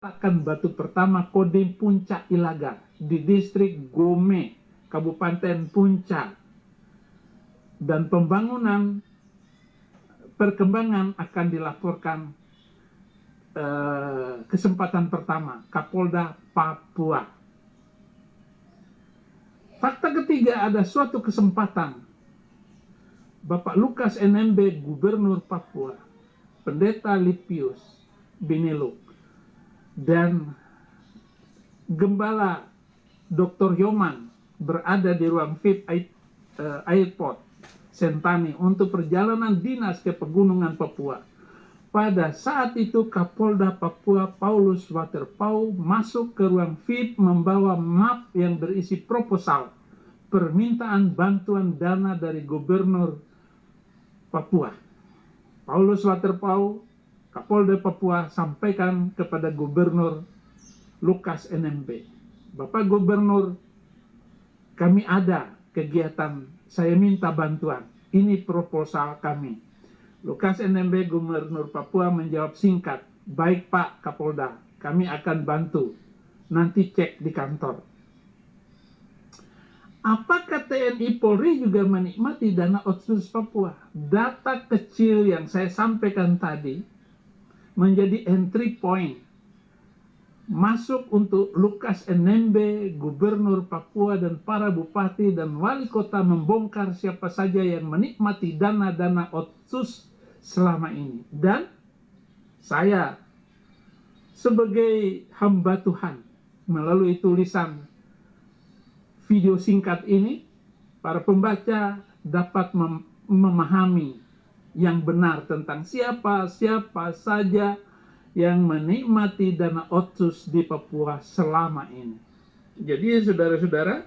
Letakkan batu pertama Kodim Puncak Ilaga di distrik Gome, Kabupaten Puncak, dan perkembangan akan dilaporkan kesempatan pertama Kapolda Papua. Fakta ketiga, ada suatu kesempatan Bapak Lukas NMB, Gubernur Papua, Pendeta Lipius Binelu, dan Gembala Dr. Yoman berada di ruang VIP Airport Sentani untuk perjalanan dinas ke Pegunungan Papua. Pada saat itu Kapolda Papua Paulus Waterpauw masuk ke ruang VIP membawa map yang berisi proposal permintaan bantuan dana dari Gubernur Papua. Paulus Waterpauw, Kapolda Papua, sampaikan kepada Gubernur Lukas NMB, Bapak Gubernur, kami ada kegiatan, saya minta bantuan, ini proposal kami. Lukas NMB, Gubernur Papua, menjawab singkat, baik Pak Kapolda, kami akan bantu, nanti cek di kantor. Apakah TNI Polri juga menikmati dana otsus Papua? Data kecil yang saya sampaikan tadi menjadi entry point masuk untuk Lukas NMB, Gubernur Papua, dan para bupati dan wali kota membongkar siapa saja yang menikmati dana-dana otsus selama ini. Dan saya sebagai hamba Tuhan melalui tulisan video singkat ini, para pembaca dapat memahami yang benar tentang siapa saja yang menikmati dana otsus di Papua selama ini. Jadi saudara-saudara,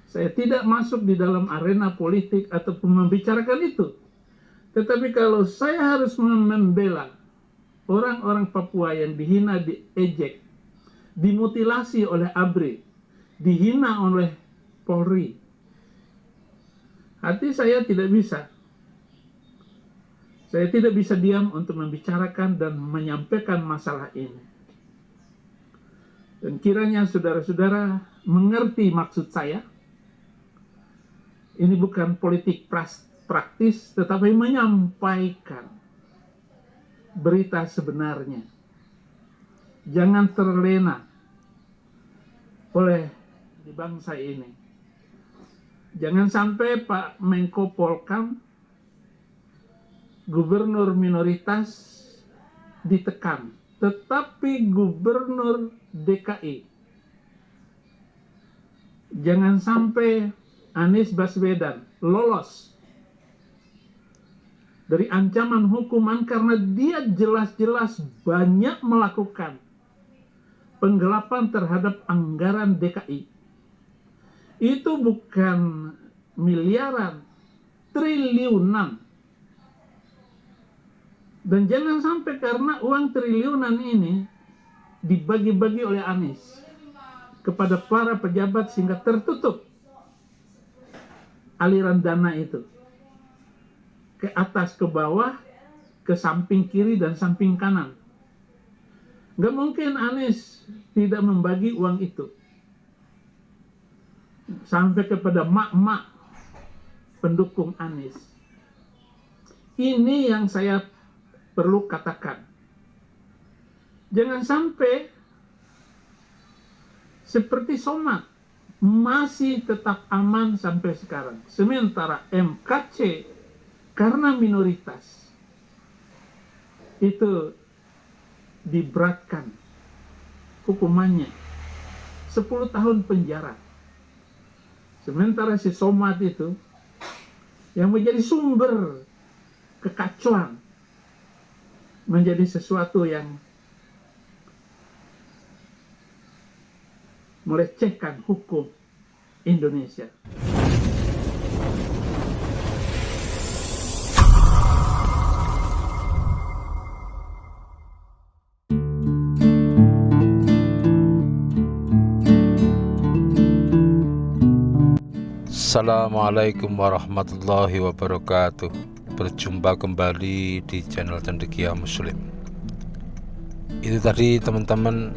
saya tidak masuk di dalam arena politik ataupun membicarakan itu. Tetapi kalau saya harus membela orang-orang Papua yang dihina, diejek, dimutilasi oleh ABRI, dihina oleh Polri, hati saya tidak bisa. Saya tidak bisa diam untuk membicarakan dan menyampaikan masalah ini. Dan kiranya saudara-saudara mengerti maksud saya. Ini bukan politik praktis, tetapi menyampaikan berita sebenarnya. Jangan terlena oleh di bangsa ini. Jangan sampai Pak Menko Polkam, gubernur minoritas, ditekan. Tetapi gubernur DKI, jangan sampai Anies Baswedan lolos dari ancaman hukuman karena dia jelas-jelas banyak melakukan penggelapan terhadap anggaran DKI. Itu bukan miliaran, triliunan. Dan jangan sampai karena uang triliunan ini dibagi-bagi oleh Anies kepada para pejabat sehingga tertutup aliran dana itu ke atas, ke bawah, ke samping kiri dan samping kanan. Nggak mungkin Anies tidak membagi uang itu sampai kepada mak-mak pendukung Anies. Ini yang saya perlu katakan. Jangan sampai seperti Somad masih tetap aman sampai sekarang. Sementara MKC karena minoritas itu diberatkan hukumannya 10 tahun penjara. Sementara si Somad itu yang menjadi sumber kekacauan menjadi sesuatu yang melecehkan hukum Indonesia. Assalamualaikum warahmatullahi wabarakatuh. Berjumpa kembali di channel Cendekia Muslim. Itu tadi teman-teman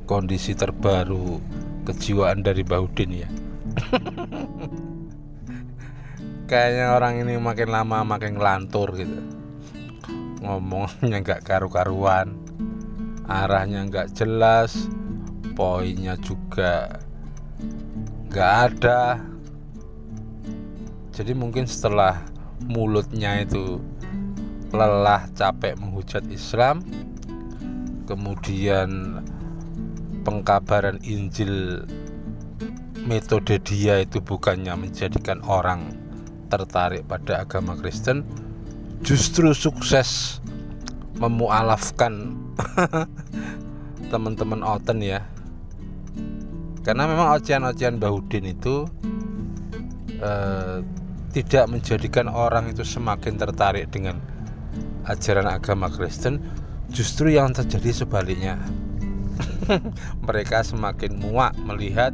kondisi terbaru kejiwaan dari Bahudin ya. Kayaknya orang ini makin lama makin ngelantur gitu. Ngomongnya nggak karu-karuan, arahnya nggak jelas, poinnya juga nggak ada. Jadi mungkin setelah mulutnya itu lelah capek menghujat Islam, kemudian pengkabaran Injil metode dia itu bukannya menjadikan orang tertarik pada agama Kristen, justru sukses memualafkan teman-teman Oten ya. Karena memang ocehan-ocehan Bahudin itu tidak menjadikan orang itu semakin tertarik dengan ajaran agama Kristen, justru yang terjadi sebaliknya. Mereka semakin muak melihat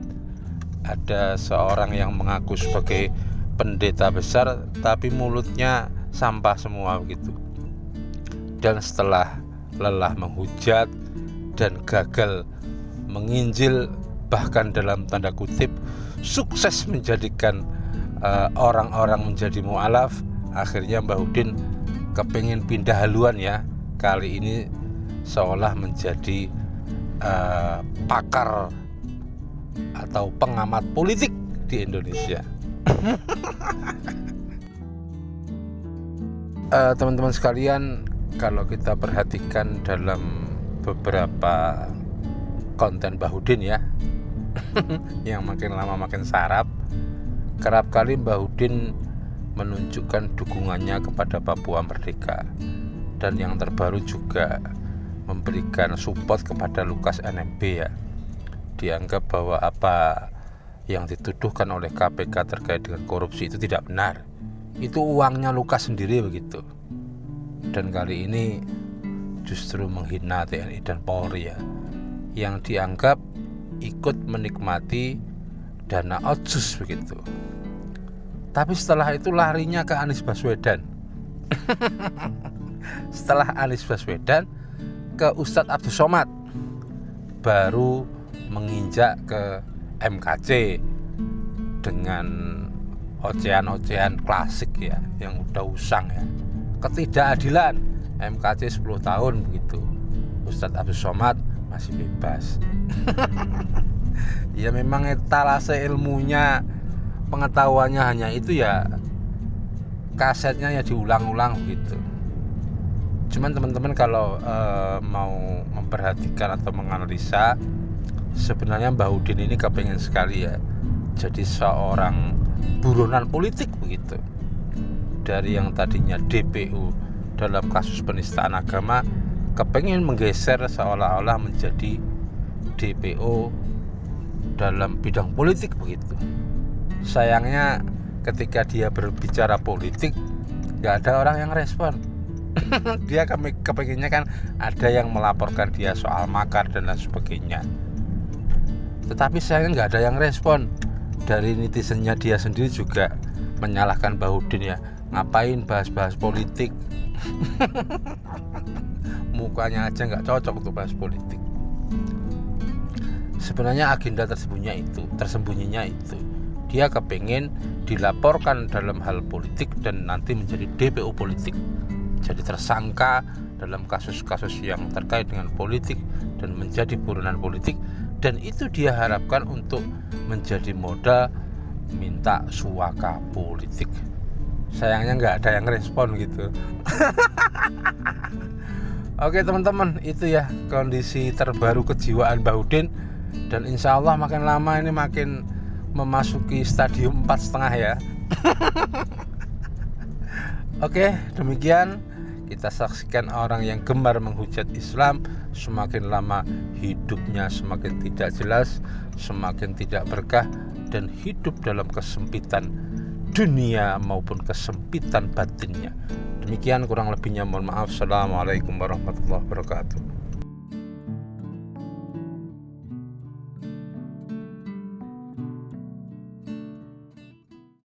ada seorang yang mengaku sebagai pendeta besar tapi mulutnya sampah semua begitu. Dan setelah lelah menghujat dan gagal menginjil, bahkan dalam tanda kutip sukses menjadikan orang-orang menjadi mu'alaf, akhirnya Bahudin kepingin pindah haluan ya. Kali ini seolah menjadi pakar atau pengamat politik di Indonesia. Teman-teman sekalian, kalau kita perhatikan dalam beberapa konten Bahudin ya, yang makin lama makin sarap, kerap kali Bahudin menunjukkan dukungannya kepada Papua Merdeka, dan yang terbaru juga memberikan support kepada Lukas NMB ya. Dianggap bahwa apa yang dituduhkan oleh KPK terkait dengan korupsi itu tidak benar. Itu uangnya Lukas sendiri begitu. Dan kali ini justru menghina TNI dan Polri ya, yang dianggap ikut menikmati dana otsus begitu. Tapi setelah itu larinya ke Anies Baswedan. Setelah Anies Baswedan ke Ustadz Abdus Somad, baru menginjak ke MKC dengan ocehan-ocehan klasik ya, yang udah usang ya. Ketidakadilan, MKC 10 tahun begitu, Ustadz Abdus Somad masih bebas. Ya memang etalase ilmunya, pengetahuannya hanya itu ya, kasetnya ya diulang-ulang begitu. Cuman teman-teman kalau mau memperhatikan atau menganalisa, sebenarnya Bahudin ini kepengen sekali ya jadi seorang buronan politik begitu. Dari yang tadinya DPO dalam kasus penistaan agama, kepengen menggeser seolah-olah menjadi DPO dalam bidang politik begitu. Sayangnya ketika dia berbicara politik, gak ada orang yang respon. Dia kepengennya kan ada yang melaporkan dia soal makar dan lain sebagainya. Tetapi sayangnya gak ada yang respon. Dari netizennya dia sendiri juga menyalahkan Bahudin ya, ngapain bahas-bahas politik. Mukanya aja gak cocok untuk bahas politik. Sebenarnya agenda tersembunyinya itu dia kepengen dilaporkan dalam hal politik dan nanti menjadi DPO politik, jadi tersangka dalam kasus-kasus yang terkait dengan politik dan menjadi buronan politik. Dan itu dia harapkan untuk menjadi modal minta suaka politik. Sayangnya nggak ada yang respon gitu. Oke teman-teman, itu ya kondisi terbaru kejiwaan Bahudin. Dan insya Allah makin lama ini makin memasuki stadium 4,5 ya. Oke, demikian kita saksikan orang yang gemar menghujat Islam, semakin lama hidupnya semakin tidak jelas, semakin tidak berkah, dan hidup dalam kesempitan dunia maupun kesempitan batinnya. Demikian kurang lebihnya, mohon maaf. Assalamualaikum warahmatullahi wabarakatuh.